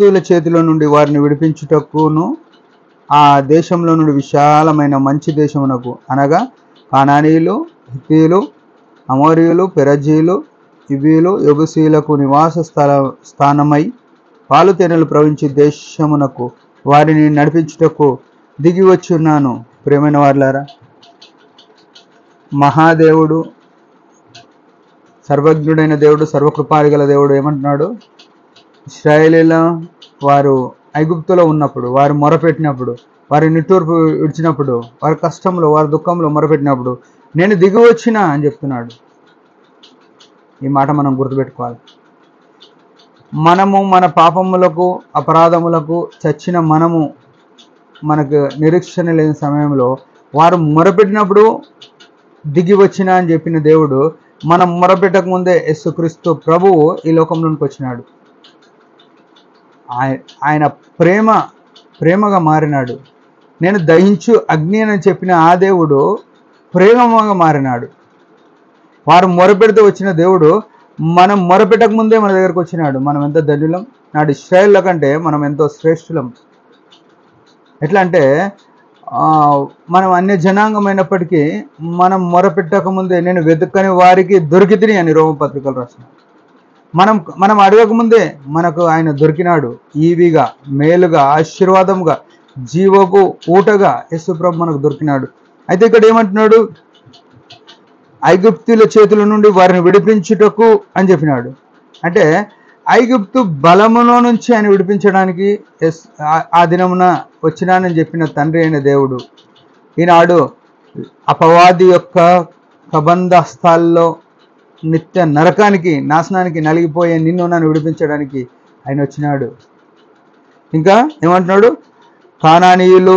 ఐగుప్తుల చేతిలో నుండి వారిని విడిపించుటకును ఆ దేశంలో నుండి విశాలమైన మంచి దేశమునకు అనగా కానానీయులు, హిత్తీయులు, అమోరీయులు, పెరజీయులు, ఇవీలు, యెబూసీయులకు నివాస స్థానమై పాలు తేనెలు ప్రవహించే దేశమునకు వారిని నడిపించుటకు దిగి వచ్చి ఉన్నాను. ప్రియమైన వారులారా, మహాదేవుడు, సర్వజ్ఞుడైన దేవుడు, సర్వకృపాళి గల దేవుడు ఏమంటున్నాడు? ఇశ్రాయేలీల వారు ఐగుప్తులో ఉన్నప్పుడు, వారు మొరపెట్టినప్పుడు, వారి నిట్టూర్పు విడిచినప్పుడు, వారి కష్టంలో, వారి దుఃఖంలో మొరపెట్టినప్పుడు నేను దిగి వచ్చిన అని చెప్తున్నాడు. ఈ మాట మనం గుర్తుపెట్టుకోవాలి. మనము మన పాపములకు, అపరాధములకు చచ్చిన మనము, మనకు నిరీక్షణ లేని సమయంలో వారు మొరపెట్టినప్పుడు దిగి వచ్చిన అని చెప్పిన దేవుడు మనం మొరపెట్టక ముందే యేసుక్రీస్తు ప్రభువు ఈ లోకంలోనికి వచ్చినాడు. ఆయన ప్రేమగా మారినాడు. నేను దహించు అగ్ని అని చెప్పిన ఆ దేవుడు ప్రేమగా మారినాడు. వారు మొరపెడితే వచ్చిన దేవుడు మనం మొరపెట్టక ముందే మన దగ్గరకు వచ్చినాడు. మనం ఎంత ధన్యులం! నాడు ఇశ్రాయేళ్ల కంటే మనం ఎంతో శ్రేష్ఠులం. ఎట్లా అంటే మనం అన్య జనాంగమైనప్పటికీ మనం మొరపెట్టక ముందే నేను వెతుక్కని వారికి దొరికితిని అని రోమపత్రికలు రాసినాడు. మనం అడగకముందే మనకు ఆయన దొరికినాడు. ఈవిగా, మేలుగా, ఆశీర్వాదంగా, జీవకు ఊటగా యేసుప్రభు మనకు దొరికినాడు. అయితే ఇక్కడ ఏమంటున్నాడు? ఐగుప్తుల చేతుల నుండి వారిని విడిపించుటకు అని చెప్పినాడు. అంటే ఐగుప్తు బలములో నుంచి ఆయన విడిపించడానికి ఆ దినమున వచ్చినానని చెప్పిన తండ్రి అయిన దేవుడు ఈనాడు అపవాది యొక్క కబంధ హస్తాల్లో నిత్య నరకానికి, నాశనానికి నలిగిపోయే నిన్ను నన్ను విడిపించడానికి ఆయన వచ్చినాడు. ఇంకా ఏమంటున్నాడు? కానానీయులు,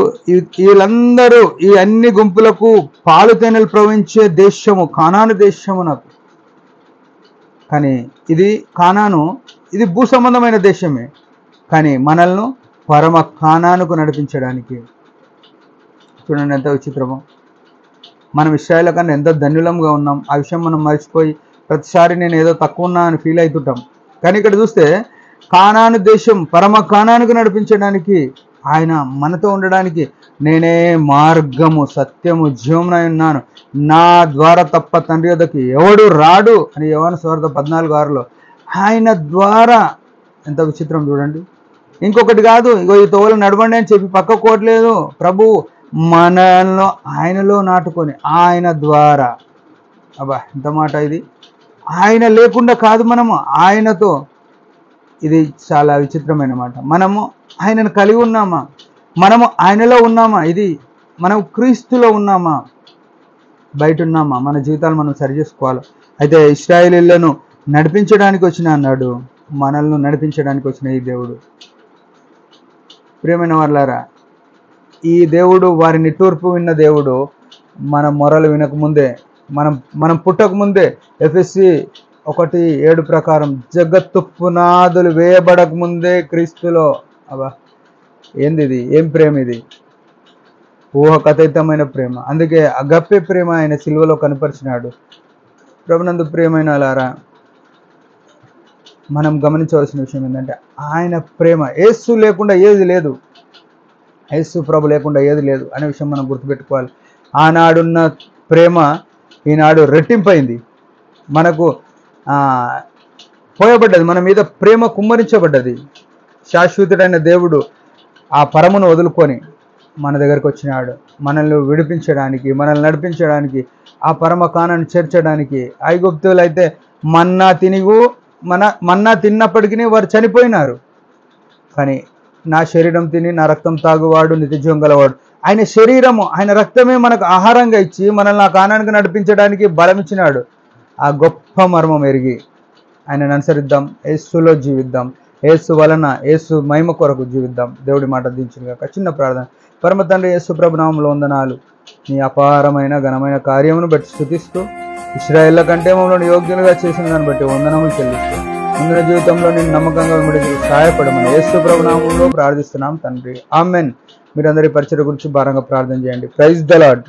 వీళ్ళందరూ, ఈ అన్ని గుంపులకు పాలు తేనెలు ప్రవహించే దేశము కానాను దేశము నాకు. కానీ కానాను ఇది భూ సంబంధమైన దేశమే, కానీ మనల్ని పరమ కానానుకు నడిపించడానికి. చూడండి ఎంత విచిత్రమో. మనం ఇశ్రాయేలు కన్నా ఎంత ధన్యులంగా ఉన్నాం. ఆ విషయం మనం మర్చిపోయి ప్రతిసారి నేను ఏదో తక్కువ ఉన్నా అని ఫీల్ అవుతుంటాం. కానీ ఇక్కడ చూస్తే కానాను దేశం పరమ కానానుకు నడిపించడానికి, ఆయన మనతో ఉండడానికి, నేనే మార్గము, సత్యము, జీవమునై ఉన్నాను, నా ద్వారా తప్ప తండ్రి యొద్దకు ఎవడు రాడు అని యోహాను సువార్త 14:6లో ఆయన ద్వారా. ఎంత విచిత్రం చూడండి. ఇంకొకటి కాదు, ఇగో ఈ తోవలు నడవండి అని చెప్పి పక్క కోట్లేదు. ప్రభు మనలో ఆయనలో నాటుకొని ఆయన ద్వారా. అబ్బా ఎంత మాట ఇది! ఆయన లేకుండా కాదు, మనము ఆయనతో. ఇది చాలా విచిత్రమైన మాట. మనము ఆయనను కలిగి ఉన్నామా? మనము ఆయనలో ఉన్నామా? ఇది మనం క్రీస్తులో ఉన్నామా? బయట ఉన్నామా? మన జీవితాలు మనం సరి చేసుకోవాలి. అయితే ఇశ్రాయేలీయులను నడిపించడానికి వచ్చిన అన్నాడు, మనల్ని నడిపించడానికి వచ్చిన ఈ దేవుడు. ప్రియమైన వారులారా, ఈ దేవుడు వారి నిట్టూర్పు విన్న దేవుడు మన మొరలు వినకముందే, మనం పుట్టకముందే ఎఫెసీ 1:7 ప్రకారం జగత్తు పునాదులు వేయబడక ముందే క్రీస్తులో. అబ్బా ఏంది ఇది! ఏం ప్రేమ ఇది! ఊహకతీతమైన ప్రేమ. అందుకే అగప్పే ప్రేమ ఆయన సిలువలో కనపరిచినాడు. ప్రభునందు ప్రియమైన వారులారా, మనం గమనించవలసిన విషయం ఏంటంటే ఆయన ప్రేమ. యేసు లేకుండా ఏది లేదు, యేసు ప్రభు లేకుండా ఏది లేదు అనే విషయం మనం గుర్తుపెట్టుకోవాలి. ఆనాడున్న ప్రేమ ఈనాడు రెట్టింపైంది. మనకు పోయబడ్డది, మన మీద ప్రేమ కుమ్మరించబడ్డది. శాశ్వతుడైన దేవుడు ఆ పరమును వదులుకొని మన దగ్గరకు వచ్చినాడు, మనల్ని విడిపించడానికి, మనల్ని నడిపించడానికి, ఆ పరమ కానాన్ని చేర్చడానికి. ఐగుప్తులు అయితే మన్నా తిన్నప్పటికీ వారు చనిపోయినారు. కానీ నా శరీరం తిని నా రక్తం తాగువాడు నిత్యజీవం గలవాడు. ఆయన శరీరము, ఆయన రక్తమే మనకు ఆహారంగా ఇచ్చి మనల్ని ఆ కానానికి నడిపించడానికి బలం ఇచ్చినాడు. ఆ గొప్ప మర్మం ఎరిగి ఆయనను అనుసరిద్దాం, యేసులో జీవిద్దాం, యేసు వలన, యేసు మహిమ కొరకు జీవిద్దాం. దేవుడి మాట దించుగాక. చిన్న ప్రార్థన. పరమ తండ్రి యేసు ప్రభు నామములో వందనాలు. నీ అపారమైన ఘనమైన కార్యమును బట్టి స్తుతిస్తూ, ఇశ్రాయేళ్ల కంటే మమ్మల్ని యోగ్యులుగా చేసిన దాన్ని బట్టి వందనములు చెల్లిస్తూ, ముందున జీవితంలో నేను నమ్మకంగా విడిచి సహాయపడమని యేసు ప్రభు నామములో ప్రార్థిస్తున్నాం తండ్రి. ఆమెన్. మీరందరి పరిచయం గురించి భారంగా ప్రార్థన చేయండి. Praise the lord.